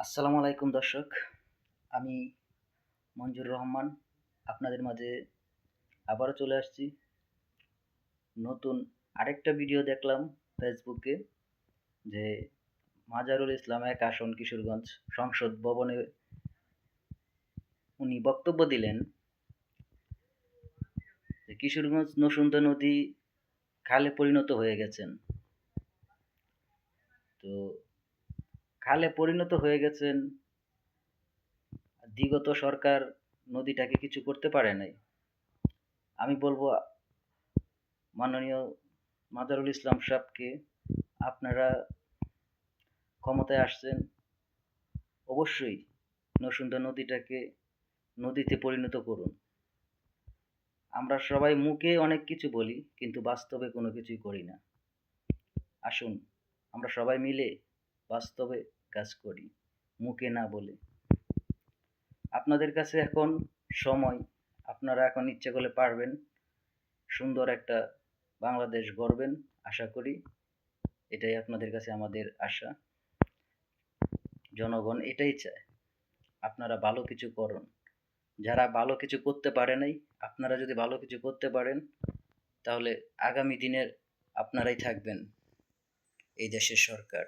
আসসালামু আলাইকুম দর্শক, আমি মঞ্জুর রহমান আপনাদের মাঝে আবারও চলে আসছি। নতুন আরেকটা ভিডিও দেখলাম ফেসবুকে যে মাজারুল ইসলাম ১ আসন কিশোরগঞ্জ সংসদ ভবনে উনি বক্তব্য দিলেন যে কিশোরগঞ্জ নসুন্দা নদী খালে পরিণত হয়ে গেছেন। তো খালে পরিণত হয়ে গেছেন, বিগত সরকার নদীটাকে কিছু করতে পারে নাই। আমি বলবো মাননীয় মাজারুল ইসলাম সাহেবকে, আপনারা ক্ষমতায় আসছেন, অবশ্যই নরসুন্দা নদীটাকে নদীতে পরিণত করুন। আমরা সবাই মুখে অনেক কিছু বলি কিন্তু বাস্তবে কোনো কিছুই করি না। আসুন আমরা সবাই মিলে বাস্তবে কাজ করি, মুখে না বলে। আপনাদের কাছে এখন সময়, আপনারা এখন ইচ্ছে করলে পারবেন, সুন্দর একটা বাংলাদেশ গড়বেন আশা করি। এটাই আপনাদের কাছে আমাদের আশা। জনগণ এটাই চায়, আপনারা ভালো কিছু করুন। যারা ভালো কিছু করতে পারে নাই, আপনারা যদি ভালো কিছু করতে পারেন তাহলে আগামী দিনের আপনারাই থাকবেন এই দেশের সরকার।